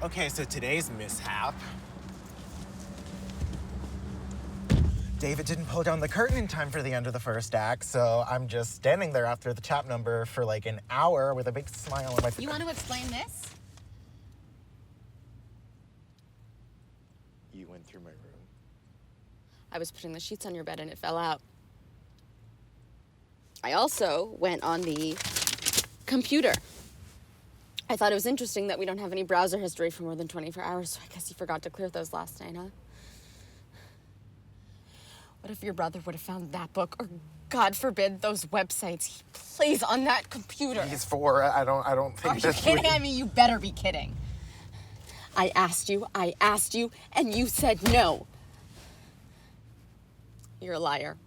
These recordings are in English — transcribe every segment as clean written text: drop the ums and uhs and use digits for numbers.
Okay, so today's mishap. David didn't pull down the curtain in time for the end of the first act, so I'm just standing there after the tap number for like an hour with a big smile on my face. You want to explain this? You went through my room. I was putting the sheets on your bed and it fell out. I also went on the computer. I thought it was interesting that we don't have any browser history for more than 24 hours, so I guess you forgot to clear those last night, huh? What if your brother would have found that book, or God forbid, those websites he plays on that computer? He's 4. I don't think Are you kidding? I mean, you better be kidding. I asked you, and you said no. You're a liar.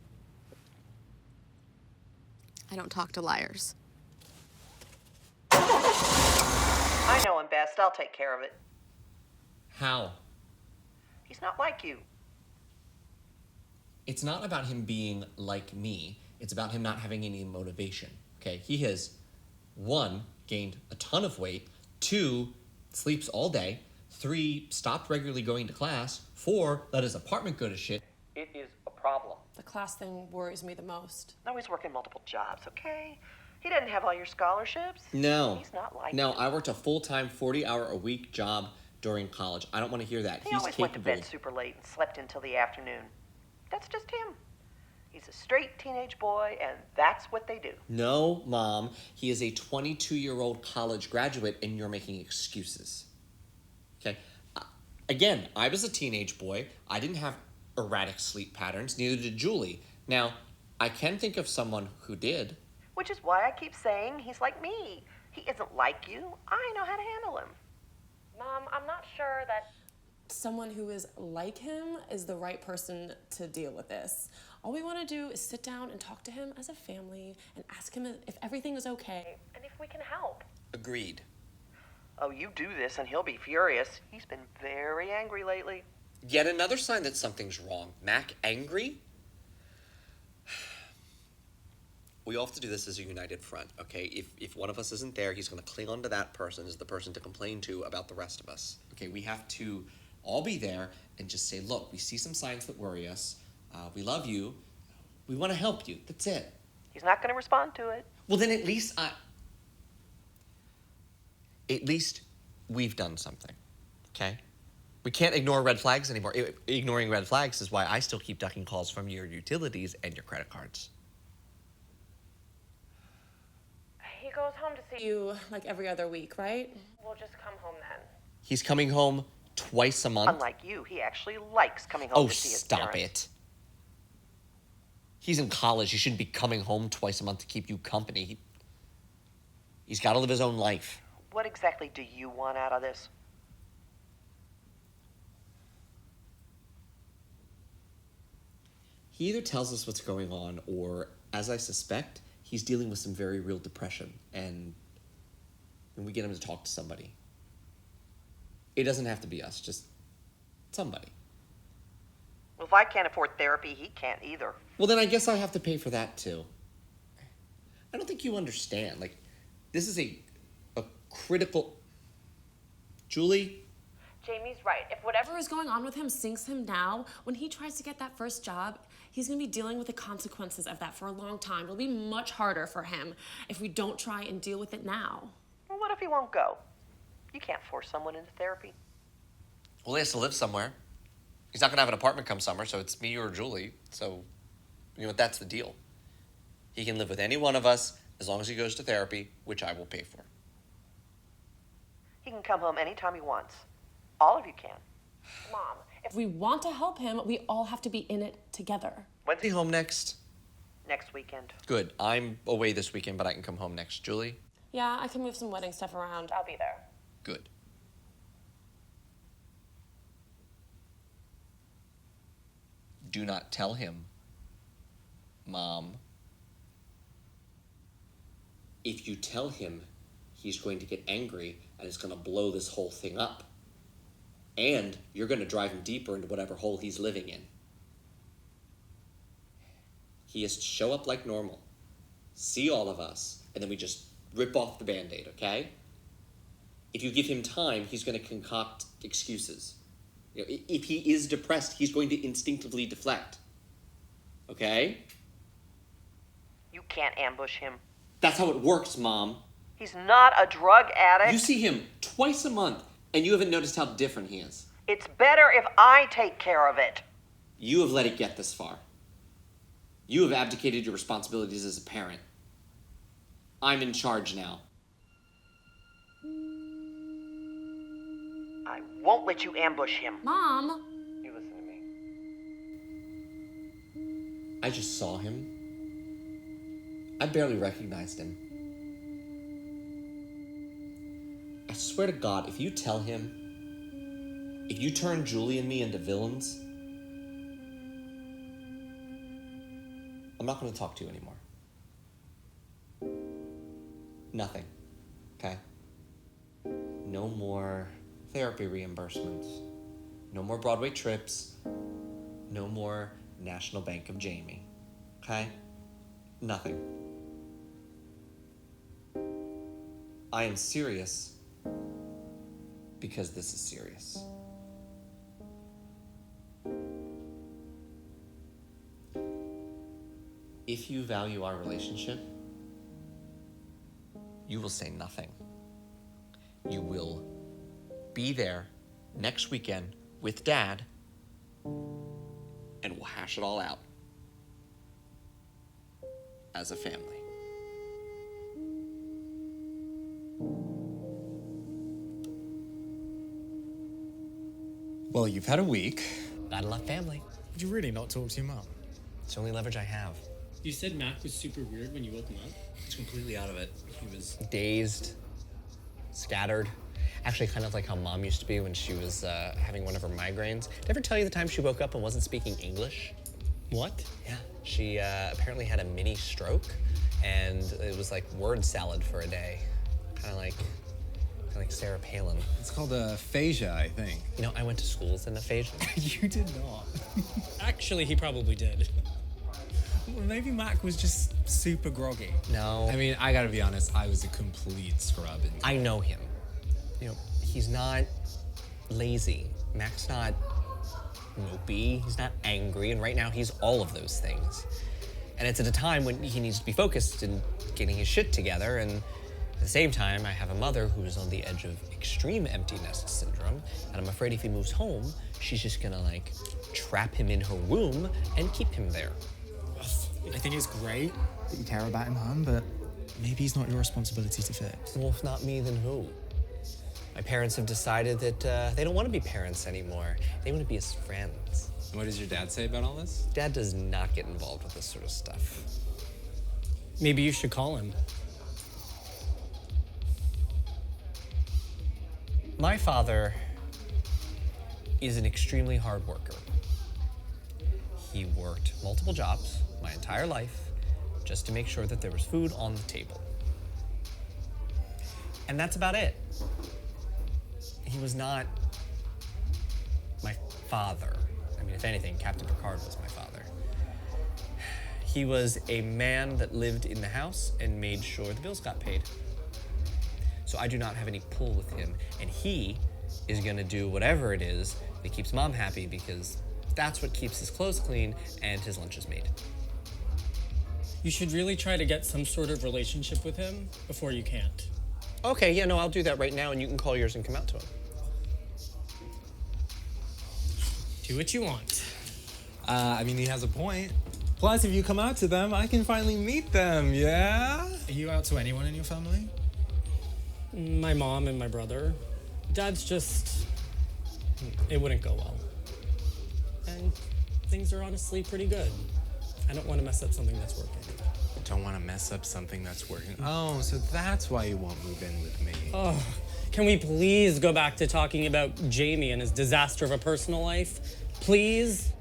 I don't talk to liars. I know him best. I'll take care of it. How? He's not like you. It's not about him being like me. It's about him not having any motivation, okay? He has, 1, gained a ton of weight, 2, sleeps all day, 3, stopped regularly going to class, 4, let his apartment go to shit. It is a problem. The class thing worries me the most. No, he's working multiple jobs, okay? He doesn't have all your scholarships. No. He's not like No, you. I worked a full-time 40-hour-a-week job during college. I don't want to hear that. He He's always capable. went to bed super late and slept until the afternoon. That's just him. He's a straight teenage boy, and that's what they do. No, Mom. He is a 22-year-old college graduate, and you're making excuses. Okay? Again, I was a teenage boy. I didn't have erratic sleep patterns. Neither did Julie. Now, I can think of someone who did. Which is why I keep saying he's like me. He isn't like you. I know how to handle him. Mom, I'm not sure that someone who is like him is the right person to deal with this. All we want to do is sit down and talk to him as a family and ask him if everything is okay and if we can help. Agreed. Oh, you do this and he'll be furious. He's been very angry lately. Yet another sign that something's wrong. Mack angry? We all have to do this as a united front, okay? If one of us isn't there, he's going to cling on to that person as the person to complain to about the rest of us. Okay, we have to all be there and just say, look, we see some signs that worry us. We love you. We want to help you. That's it. He's not going to respond to it. Well, then at least we've done something, okay? We can't ignore red flags anymore. Ignoring red flags is why I still keep ducking calls from your utilities and your credit cards. He goes home to see you like every other week, right? We'll just come home then. He's coming home twice a month? Unlike you, he actually likes coming home Oh, to see his stop parents. it. He's in college. He shouldn't be coming home twice a month to keep you company. He's got to live his own life. What exactly do you want out of this? He either tells us what's going on or, as I suspect, he's dealing with some very real depression and we get him to talk to somebody. It doesn't have to be us, just somebody. Well, if I can't afford therapy, he can't either. Well, then I guess I have to pay for that, too. I don't think you understand. Like, this is a critical... Julie? Jamie's right. If whatever is going on with him sinks him now, when he tries to get that first job, he's going to be dealing with the consequences of that for a long time. It'll be much harder for him if we don't try and deal with it now. Well, what if he won't go? You can't force someone into therapy. Well, he has to live somewhere. He's not going to have an apartment come summer, so it's me or Julie. So, you know what, that's the deal. He can live with any one of us as long as he goes to therapy, which I will pay for. He can come home anytime he wants. All of you can. Mom, if we want to help him, we all have to be in it together. When's he home next? Next weekend. Good. I'm away this weekend, but I can come home next. Julie? Yeah, I can move some wedding stuff around. I'll be there. Good. Do not tell him, Mom. If you tell him, he's going to get angry and it's going to blow this whole thing up. And you're going to drive him deeper into whatever hole he's living in. He has to show up like normal, see all of us, and then we just rip off the Band-Aid, okay? If you give him time, he's going to concoct excuses. You know, if he is depressed, he's going to instinctively deflect. Okay? You can't ambush him. That's how it works, Mom. He's not a drug addict. You see him twice a month, and you haven't noticed how different he is. It's better if I take care of it. You have let it get this far. You have abdicated your responsibilities as a parent. I'm in charge now. I won't let you ambush him. Mom! You listen to me. I just saw him. I barely recognized him. I swear to God, if you tell him, if you turn Julie and me into villains, I'm not going to talk to you anymore. Nothing. Okay? No more therapy reimbursements. No more Broadway trips. No more National Bank of Jamie. Okay? Nothing. I am serious because this is serious. If you value our relationship, you will say nothing. You will be there next weekend with Dad, and we'll hash it all out as a family. Well, you've had a week. Gotta love family. Would you really not talk to your mum? It's the only leverage I have. You said Mack was super weird when you woke him up? He's completely out of it. He was dazed, scattered. Actually, kind of like how Mom used to be when she was having one of her migraines. Did I ever tell you the time she woke up and wasn't speaking English? What? Yeah. She apparently had a mini stroke, and it was like word salad for a day. Kind of like Sarah Palin. It's called aphasia, I think. You know, I went to schools in aphasia. You did not. Actually, he probably did. Well, maybe Mac was just super groggy. No. I mean, I gotta be honest, I was a complete scrub. I know him. You know, he's not lazy. Mac's not mopey. He's not angry. And right now, he's all of those things. And it's at a time when he needs to be focused and getting his shit together. And at the same time, I have a mother who is on the edge of extreme empty nest syndrome. And I'm afraid if he moves home, she's just gonna, like, trap him in her womb and keep him there. I think it's great that you care about him, hon, but maybe he's not your responsibility to fix. Well, if not me, then who? My parents have decided that they don't want to be parents anymore. They want to be his friends. What does your dad say about all this? Dad does not get involved with this sort of stuff. Maybe you should call him. My father is an extremely hard worker. He worked multiple jobs my entire life just to make sure that there was food on the table. And that's about it. He was not my father. I mean, if anything, Captain Picard was my father. He was a man that lived in the house and made sure the bills got paid. So I do not have any pull with him, and he is gonna do whatever it is that keeps Mom happy, because that's what keeps his clothes clean and his lunches made. You should really try to get some sort of relationship with him before you can't. Okay, yeah, no, I'll do that right now, and you can call yours and come out to him. Do what you want. I mean, he has a point. Plus, if you come out to them, I can finally meet them, yeah? Are you out to anyone in your family? My mom and my brother. Dad's just... It wouldn't go well. And things are honestly pretty good. I don't want to mess up something that's working. Don't want to mess up something that's working. Oh, so that's why you won't move in with me. Oh, can we please go back to talking about Jamie and his disaster of a personal life? Please?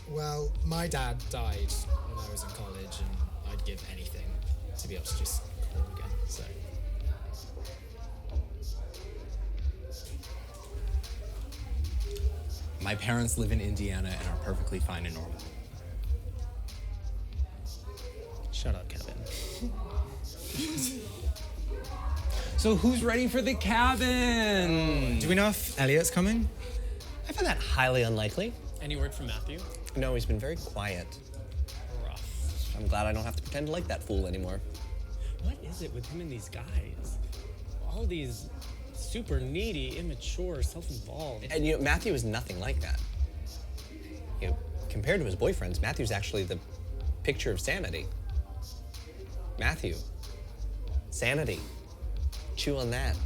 Well, my dad died when I was in college, and I'd give anything to be able to just call him again, so... My parents live in Indiana and are perfectly fine and normal. Shut up, Kevin. So who's ready for the cabin? Do we know if Elliot's coming? I find that highly unlikely. Any word from Matthew? No, he's been very quiet. Rough. I'm glad I don't have to pretend to like that fool anymore. What is it with him and these guys? All these super needy, immature, self-involved. And you know, Matthew is nothing like that. You know, compared to his boyfriends, Matthew's actually the picture of sanity. Matthew. Sanity. Chew on that.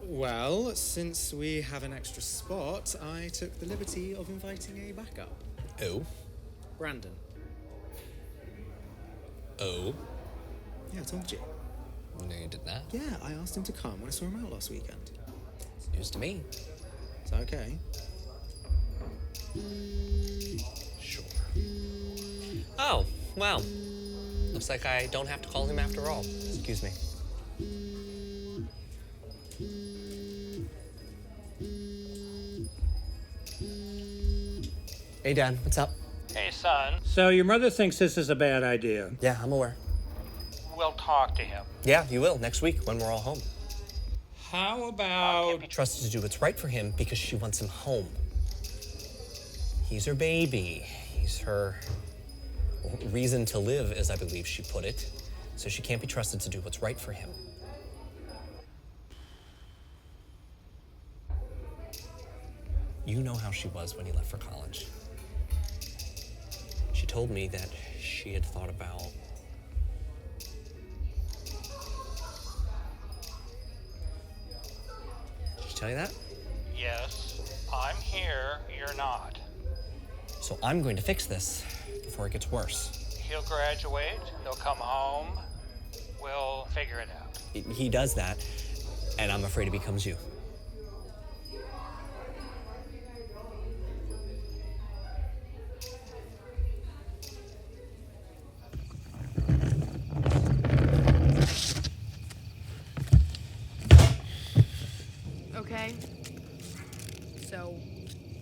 Well, since we have an extra spot, I took the liberty of inviting a backup. Oh? Brandon. Oh? Yeah, I told you. No, you did not. Yeah, I asked him to come when I saw him out last weekend. It's news to me. Is that okay? Sure. Oh, wow. Looks like I don't have to call him after all. Excuse me. Hey, Dad, what's up? Hey, son. So your mother thinks this is a bad idea. Yeah, I'm aware. We'll talk to him. Yeah, you will next week when we're all home. How about... Trusted to do what's right for him because she wants him home. He's her baby. He's her reason to live, as I believe she put it. So she can't be trusted to do what's right for him. You know how she was when he left for college. She told me that she had thought about... Did she tell you that? Yes, I'm here. You're not. So I'm going to fix this before it gets worse. He'll graduate. He'll come home. We'll figure it out. He does that, and I'm afraid it becomes you. Okay. So,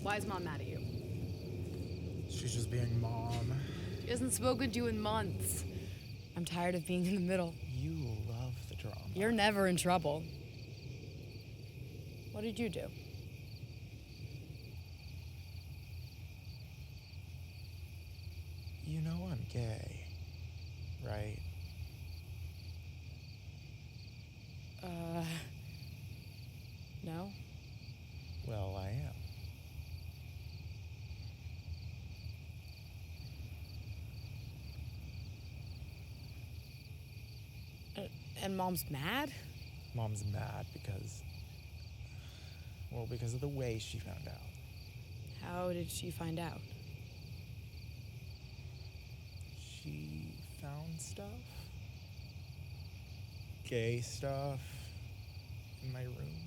why is Mom mad at you? She's just being Mom. She hasn't spoken to you in months. I'm tired of being in the middle. You love the drama. You're never in trouble. What did you do? You know I'm gay, right? No? Well, I am. And Mom's mad? Mom's mad because of the way she found out. How did she find out? She found stuff. Gay stuff in my room.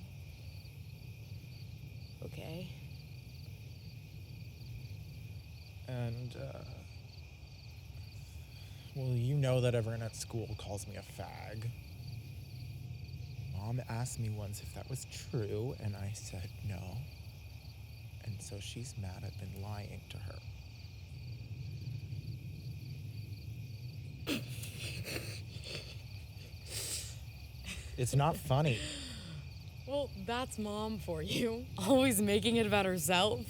Okay. And, well, you know that everyone at school calls me a fag. Mom asked me once if that was true, and I said no. And so she's mad I've been lying to her. It's not funny. Well, that's Mom for you. Always making it about herself.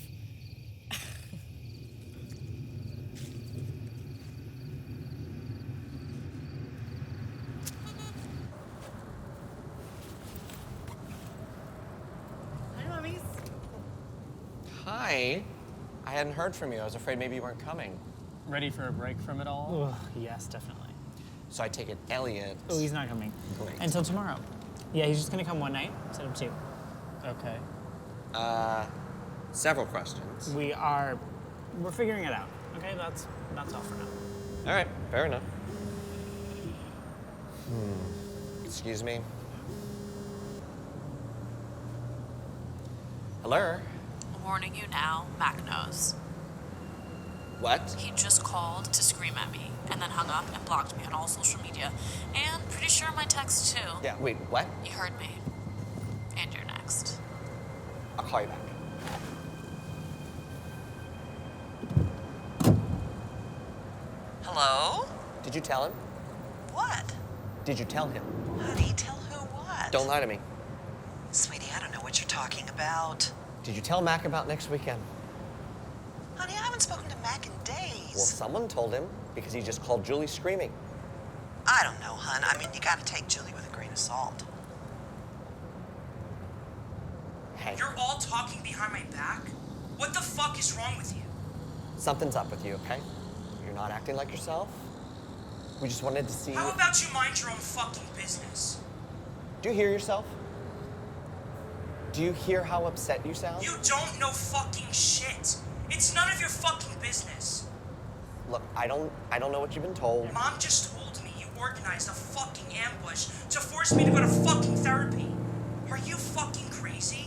Hi, Mommies. Hi. I hadn't heard from you. I was afraid maybe you weren't coming. Ready for a break from it all? Yes, definitely. So I take it Elliot... Oh, he's not coming. Great. Until tomorrow. Yeah, he's just gonna come one night instead of two. Okay. Several questions. We're figuring it out. Okay, that's all for now. All right, fair enough. Excuse me. Hello? Warning you now, Mack knows. What? He just called to scream at me and then hung up and blocked me on all social media. And pretty sure my text too. Yeah, wait, what? You heard me. And you're next. I'll call you back. Hello? Did you tell him? What? Did you tell him? Honey, tell who what? what? Don't lie to me. Sweetie, I don't know what you're talking about. Did you tell Mack about next weekend? Honey, I haven't spoken to Mack in days. Well, someone told him because he just called Julie screaming. I don't know, hon. I mean, you gotta take Julie with a grain of salt. Hey. You're all talking behind my back? What the fuck is wrong with you? Something's up with you, okay? You're not acting like yourself. We just wanted to see... How about you mind your own fucking business? Do you hear yourself? Do you hear how upset you sound? You don't know fucking shit. It's none of your fucking business. Look, I don't know what you've been told. Mom just told me you organized a fucking ambush to force me to go to fucking therapy. Are you fucking crazy?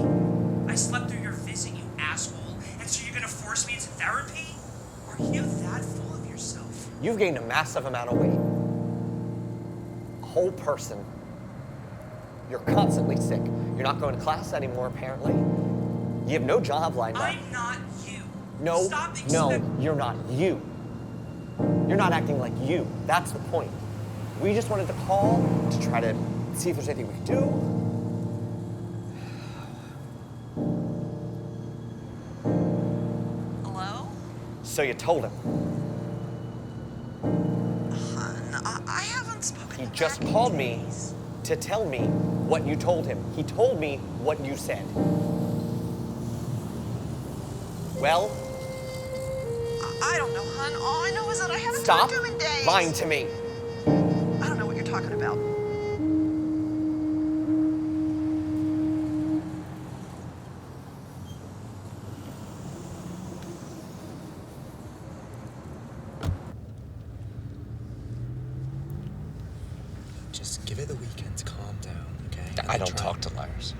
I slept through your visit, you asshole, and so you're gonna force me into therapy? Are you that full of yourself? You've gained a massive amount of weight. A whole person. You're constantly sick. You're not going to class anymore, apparently. You have no job lined up. I'm not you. No, you're not you. You're not acting like you. That's the point. We just wanted to call to try to see if there's anything we could do. Hello? So you told him. Hon, I haven't spoken He to just Mack called in me days. to tell me what you told him. He told me what you said. Well? I don't know, hon. All I know is that I haven't Stop talked to him in days. lying to me. I don't know what you're talking about. Just give it the weekend to calm down, okay? I don't talk to liars.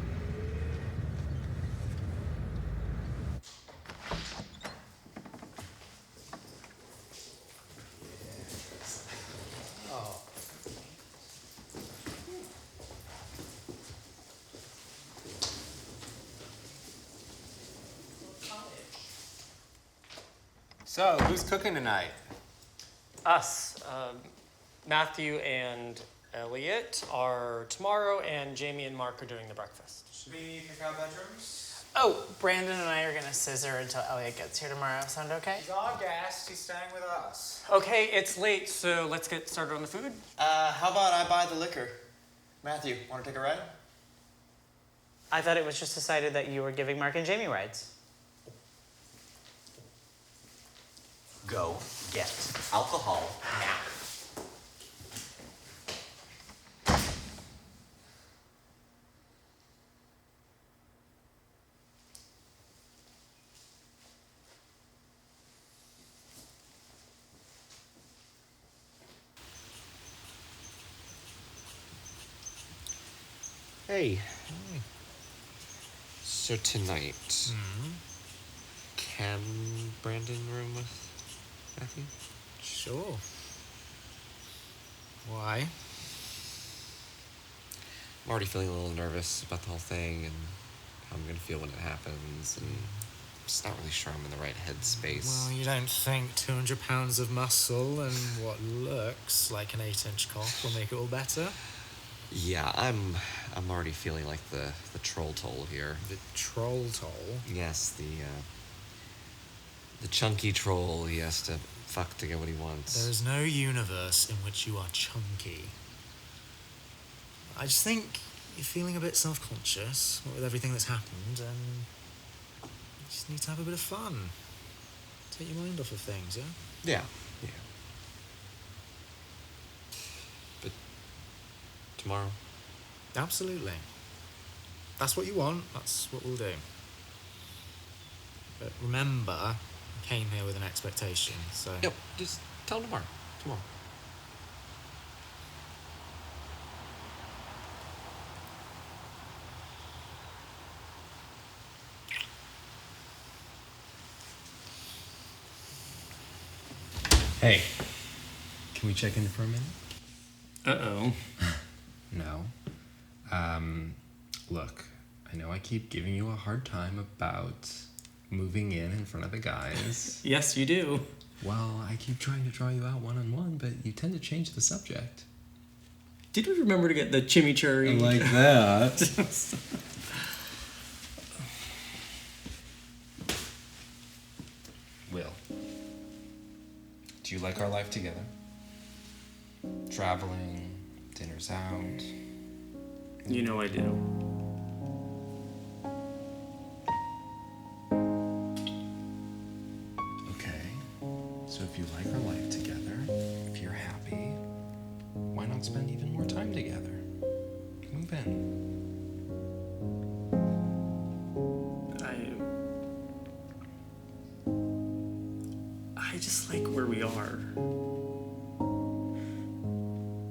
So, who's cooking tonight? Us. Matthew and Elliot are tomorrow, and Jamie and Mark are doing the breakfast. Should we pick out bedrooms? Oh, Brandon and I are gonna scissor until Elliot gets here tomorrow. Sound okay? He's our guest. He's staying with us. Okay, it's late, so let's get started on the food. How about I buy the liquor? Matthew, want to take a ride? I thought it was just decided that you were giving Mark and Jamie rides. Go get alcohol now. Hey. So tonight, can Brandon room with Matthew? Sure. Why? I'm already feeling a little nervous about the whole thing and how I'm gonna feel when it happens, and I'm just not really sure I'm in the right headspace. Well, you don't think 200 pounds of muscle and what looks like an 8-inch cock will make it all better? Yeah, I'm already feeling like the troll toll here. The troll toll? Yes, the chunky troll. He has to fuck to get what he wants. There is no universe in which you are chunky. I just think you're feeling a bit self-conscious with everything that's happened, and you just need to have a bit of fun. Take your mind off of things, yeah? Yeah. But tomorrow? Absolutely. That's what you want, that's what we'll do. But remember, I came here with an expectation, so... Yep, just tell him tomorrow. Hey, can we check in for a minute? Uh-oh. No. Look, I know I keep giving you a hard time about moving in front of the guys. Yes, you do. Well, I keep trying to draw you out one-on-one, but you tend to change the subject. Did we remember to get the chimichurri? I like that. Will, do you like our life together? Traveling, dinners out. You know I do. Okay. So if you like our life together, if you're happy, why not spend even more time together? Move in. I just like where we are.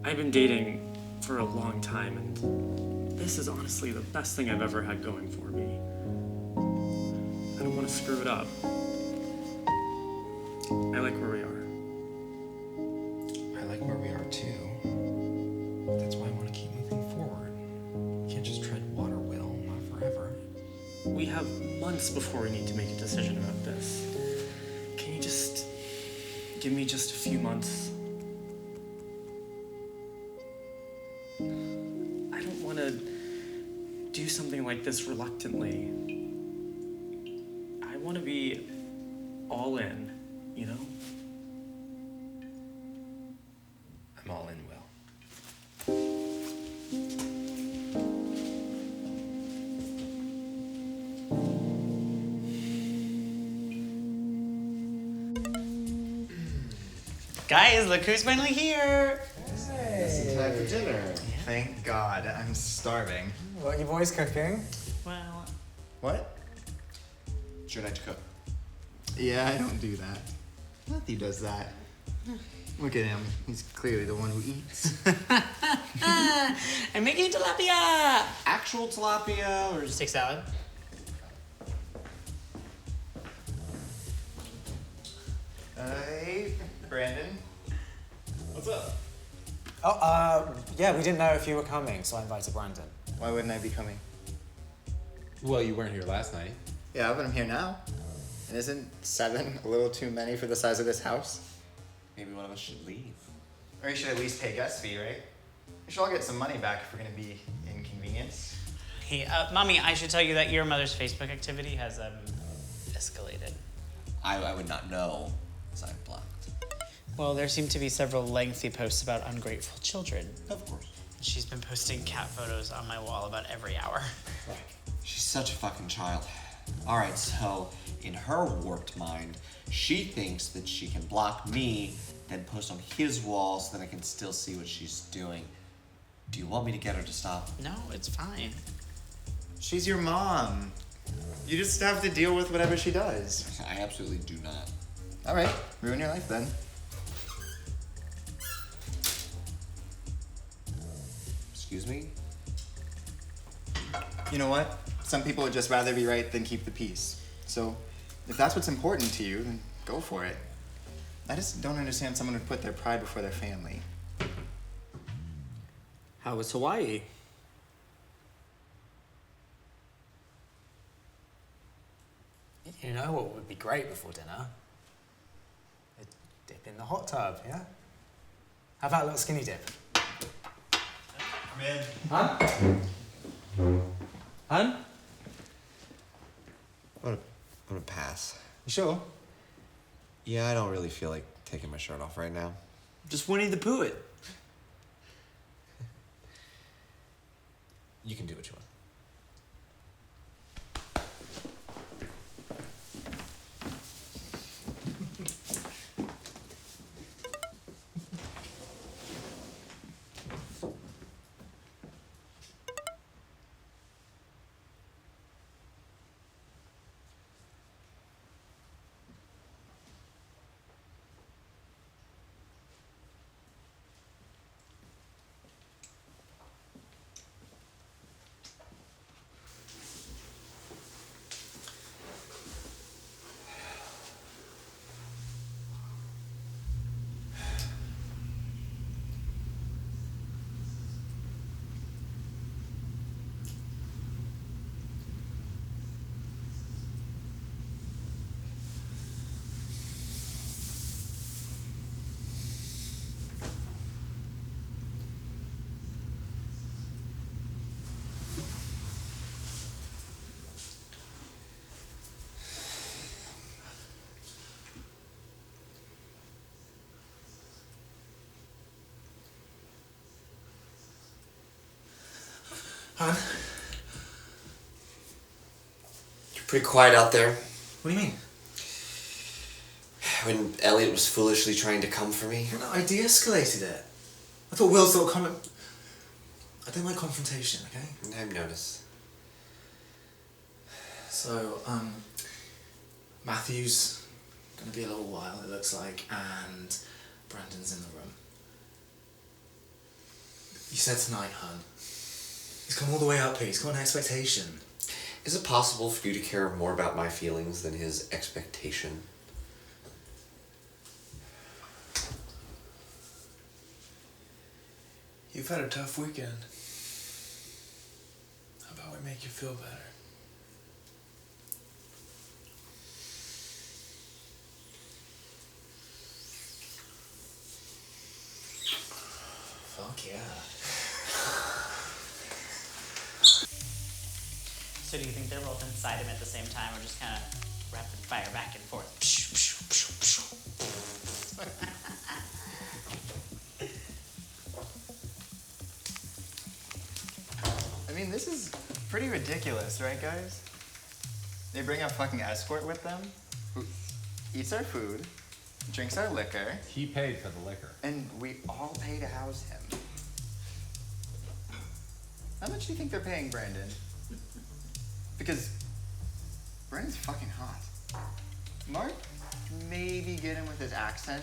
I've been dating for a long time, and this is honestly the best thing I've ever had going for me. I don't want to screw it up. I like where we are. I like where we are too. That's why I want to keep moving forward. We can't just tread water, Will, not forever. We have months before we need to make a decision about this. Can you just give me just a few months? I don't want to do something like this reluctantly. I want to be all in, you know? I'm all in, Will. Guys, look who's finally here. It's the time for dinner. Thank God. I'm starving. What are you boys cooking? Well... What? It's your night to cook. Yeah, I don't do that. Matthew does that. Look at him. He's clearly the one who eats. I'm making tilapia! Actual tilapia or steak salad? Hey, Brandon. What's up? Oh, yeah, we didn't know if you were coming, so I invited Brandon. Why wouldn't I be coming? Well, you weren't here last night. Yeah, but I'm here now. And isn't 7 a little too many for the size of this house? Maybe one of us should leave. Or you should at least pay guest fee, right? We should all get some money back if we're gonna be inconvenienced. Hey, Mommy, I should tell you that your mother's Facebook activity has escalated. I would not know, as I'm blocked. Well, there seem to be several lengthy posts about ungrateful children. Of course. She's been posting cat photos on my wall about every hour. She's such a fucking child. Alright, so in her warped mind, she thinks that she can block me, then post on his wall so that I can still see what she's doing. Do you want me to get her to stop? No, it's fine. She's your mom. You just have to deal with whatever she does. I absolutely do not. All right, ruin your life then. Excuse me? You know what? Some people would just rather be right than keep the peace. So, if that's what's important to you, then go for it. I just don't understand someone who put their pride before their family. How was Hawaii? You know what would be great before dinner? A dip in the hot tub, yeah? How about a little skinny dip? Come in. Hun? Hun? I'm gonna pass. You sure? Yeah, I don't really feel like taking my shirt off right now. Just Winnie the Pooh it. You can do what you want. Hun? You're pretty quiet out there. What do you mean? When Elliot was foolishly trying to come for me. No, I de-escalated it. I thought Will's little comment... I don't like confrontation, okay? I've noticed. So, Matthew's gonna be a little while, it looks like, and Brandon's in the room. You said tonight, hun. He's come all the way up here, he's got an expectation. Is it possible for you to care more about my feelings than his expectation? You've had a tough weekend. How about we make you feel better? Fuck yeah. So do you think they're both inside him at the same time, or just kind of rapid fire back and forth? I mean, this is pretty ridiculous, right, guys? They bring a fucking escort with them who eats our food, drinks our liquor. He paid for the liquor. And we all pay to house him. How much do you think they're paying Brandon? Because Brandon's fucking hot. Mark, maybe get him with his accent,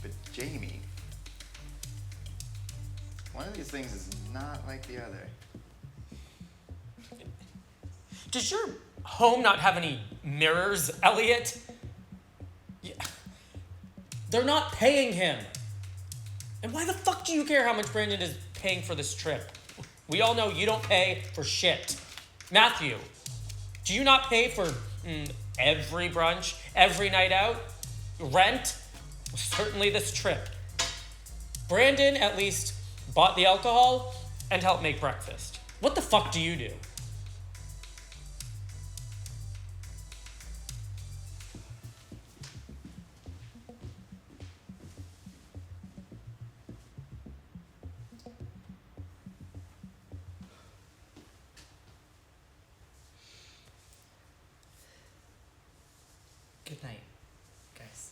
but Jamie, one of these things is not like the other. Does your home not have any mirrors, Elliot? Yeah. They're not paying him. And why the fuck do you care how much Brandon is paying for this trip? We all know you don't pay for shit. Matthew, do you not pay for every brunch, every night out? Rent? Certainly this trip. Brandon at least bought the alcohol and helped make breakfast. What the fuck do you do? Good night, guys.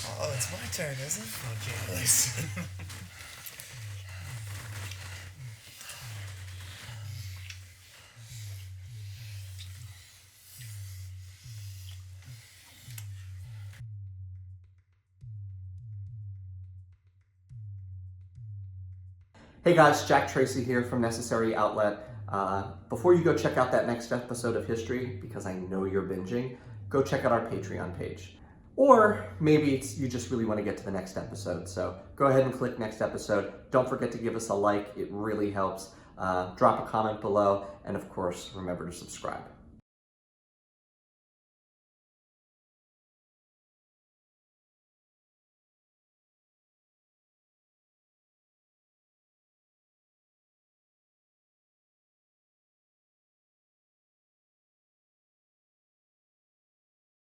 Oh, it's my turn, isn't it? Okay, listen. Hey guys, Jack Tracy here from Necessary Outlet. Before you go check out that next episode of History, because I know you're binging, go check out our Patreon page. Or maybe you just really want to get to the next episode, so go ahead and click next episode. Don't forget to give us a like, it really helps. Drop a comment below, and of course, remember to subscribe.